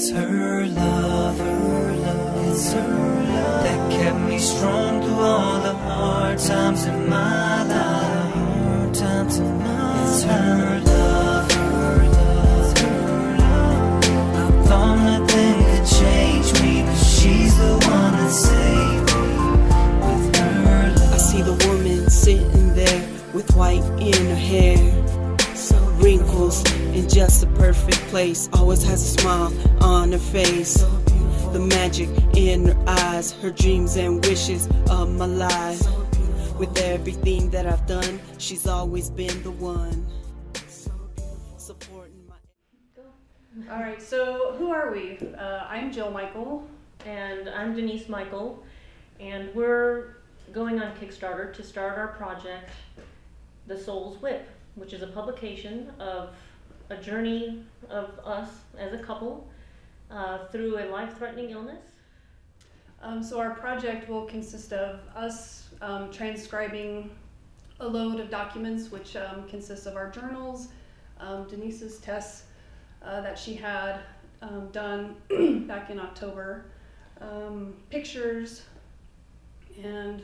It's her love, it's her love that kept me strong through all the hard times in my life. It's her love, I thought nothing could change me, but she's the one that saved me with her love. I see the woman sitting there with white in her hair, wrinkles in just the perfect place, always has a smile on her face, the magic in her eyes, her dreams and wishes of my life. With everything that I've done, she's always been the one supporting my... All right, so who are we? I'm Jill Michael. And I'm Denise Michael, and we're going on Kickstarter to start our project, The Soul's Whip, which is a publication of a journey of us as a couple through a life-threatening illness. So our project will consist of us transcribing a load of documents, which consists of our journals, Denise's tests that she had done back in October, pictures, and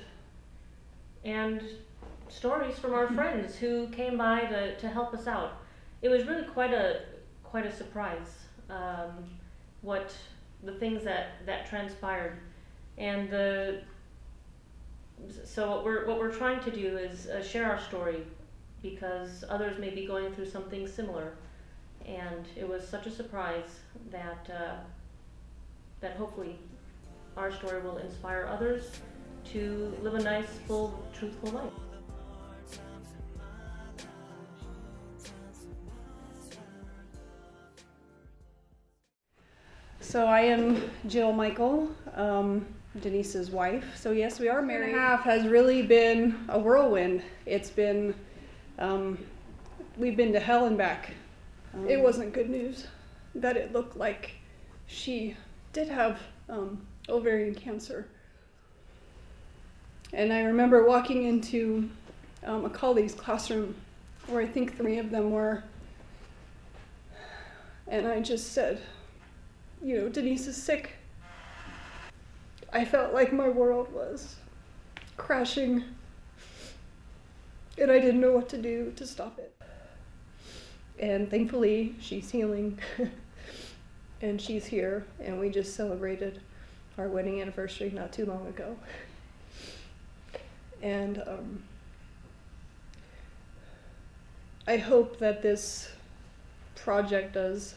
stories from our friends who came by to help us out. It was really quite a surprise, what the things that transpired, and so what we're trying to do is share our story, because others may be going through something similar, and it was such a surprise that that hopefully our story will inspire others to live a nice, full, truthful life. so I am Jill Michael, Denise's wife. So yes, we are married. Year and a half has really been a whirlwind. It's been, we've been to hell and back. It wasn't good news that it looked like she did have ovarian cancer. And I remember walking into a colleague's classroom where I think 3 of them were, and I just said, you know, Denise is sick. I felt like my world was crashing, and I didn't know what to do to stop it. And thankfully, she's healing, and she's here, and we just celebrated our wedding anniversary not too long ago. And I hope that this project does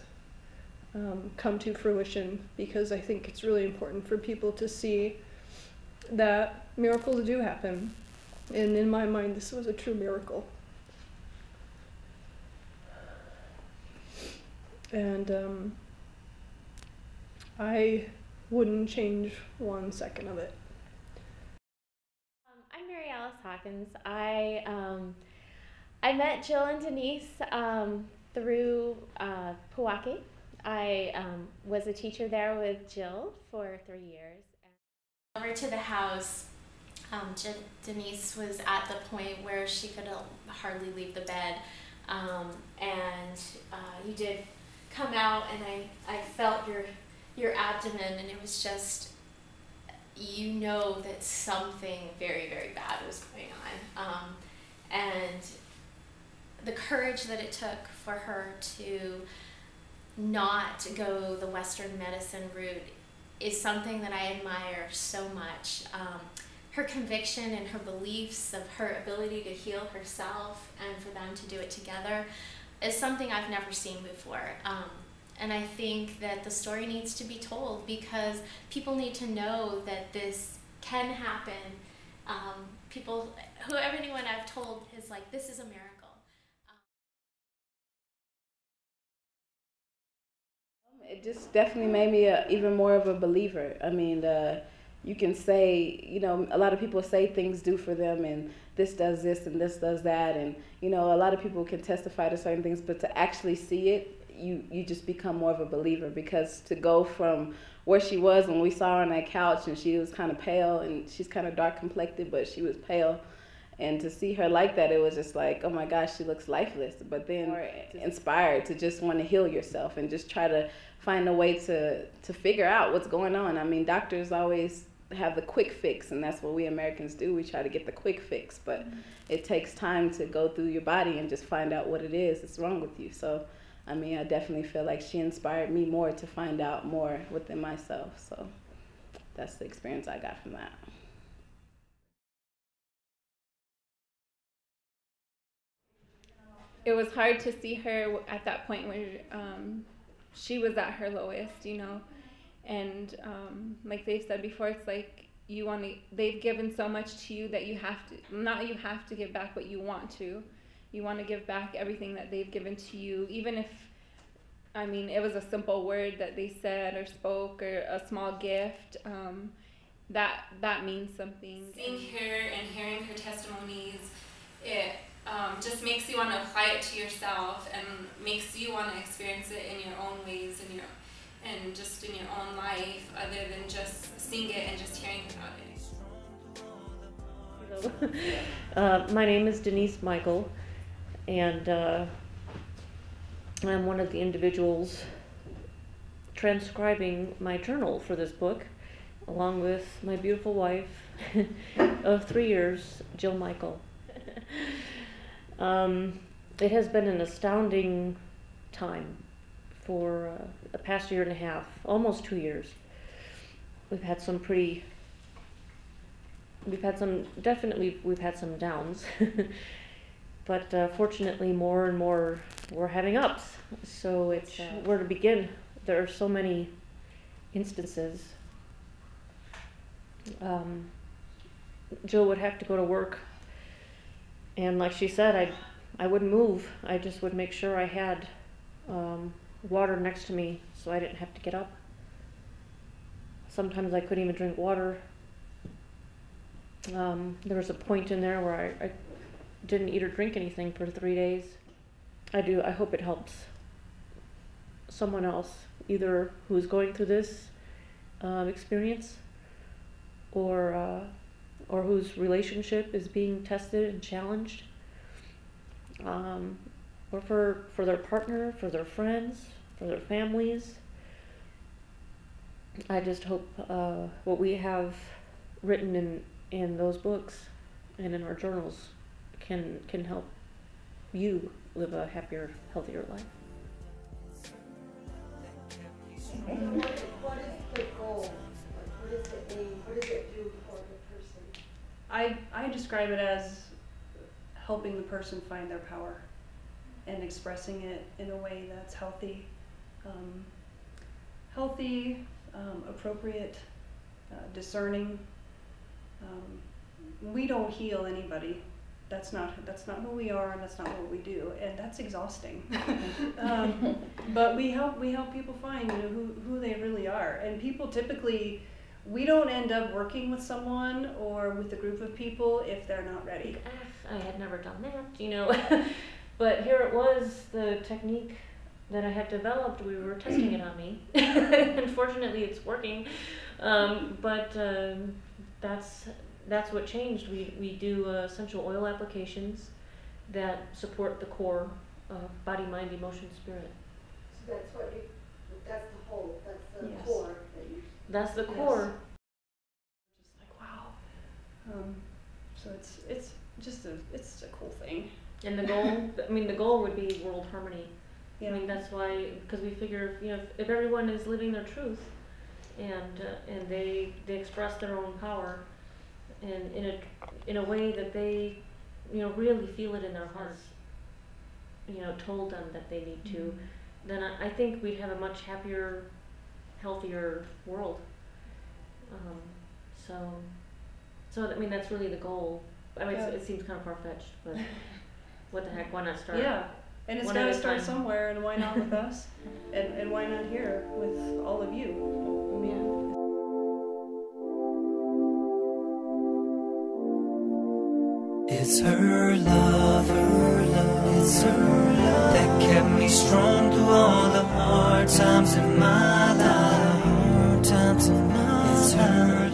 come to fruition, because I think it's really important for people to see that miracles do happen. And in my mind, this was a true miracle. And I wouldn't change 1 second of it. I'm Mary Alice Hawkins. I met Jill and Denise through Pewaukee. I was a teacher there with Jill for 3 years. Over to the house, Denise was at the point where she could hardly leave the bed, and you did come out, and I felt your abdomen, and it was just, you know that something very, very bad was going on. And the courage that it took for her to not go the Western medicine route is something that I admire so much. Her conviction and her beliefs of her ability to heal herself and for them to do it together is something I've never seen before. And I think that the story needs to be told, because people need to know that this can happen. Anyone I've told is like, this is a miracle. It just definitely made me even more of a believer. I mean, you can say, you know, a lot of people say things do for them, and this does this and this does that, and, you know, a lot of people can testify to certain things, but to actually see it, you just become more of a believer, because to go from where she was when we saw her on that couch, and she was kind of pale, and she's kind of dark complected, but she was pale, And to see her like that, it was just like, oh my gosh, she looks lifeless. But then more inspired to just want to heal yourself and just try to find a way to figure out what's going on. I mean, doctors always have the quick fix, and that's what we Americans do. We try to get the quick fix, but it takes time to go through your body and just find out what it is that's wrong with you. So, I mean, I definitely feel like she inspired me more to find out more within myself. So that's the experience I got from that. It was hard to see her at that point where she was at her lowest, you know, and like they've said before, it's like they've given so much to you that you have to give back what you want to. You want to give back everything that they've given to you, even if, I mean, it was a simple word that they said or spoke or a small gift. That means something. Seeing her and hearing her testimonies, it just makes you want to apply it to yourself and makes you want to experience it in your own ways and just in your own life, other than just seeing it and just hearing about it. My name is Denise Michael, and I'm one of the individuals transcribing my journal for this book, along with my beautiful wife of 3 years, Jill Michael. It has been an astounding time for the past year and a half, almost 2 years. We've had some downs, but fortunately more and more we're having ups. So it's where to begin. There are so many instances. Jill would have to go to work, and like she said, I wouldn't move. I just would make sure I had water next to me so I didn't have to get up. Sometimes I couldn't even drink water. There was a point in there where I didn't eat or drink anything for 3 days. I hope it helps someone else, either who's going through this experience or whose relationship is being tested and challenged, or for their partner, for their friends, for their families. I just hope what we have written in those books and in our journals can help you live a happier, healthier life. What is the goal? What is the aim? What does it do for the person? I describe it as helping the person find their power and expressing it in a way that's healthy, appropriate, discerning. We don't heal anybody. That's not who we are, and that's not what we do, and that's exhausting. But we help people find, who they really are. And people typically, we don't end up working with someone or with a group of people if they're not ready. I had never done that, but here it was, the technique that I had developed. We were testing it on me. Unfortunately, it's working, but that's what changed. We do essential oil applications that support the core of body, mind, emotion, spirit. So that's the whole, that's the core that you. That's the core. Just like, wow. So it's just a cool thing. And the goal, the goal would be world harmony. Yeah. That's why, because we figure, if everyone is living their truth, and they express their own power, and in a way that they, really feel it in their hearts, told them that they need to, then I think we'd have a much happier, healthier world. So that's really the goal. It seems kind of far-fetched, but what the heck, why not start? Yeah, and it's got to start somewhere, and why not with us? And why not here with all of you? It's her love, it's her love that kept me strong through all the hard times in my life. It's her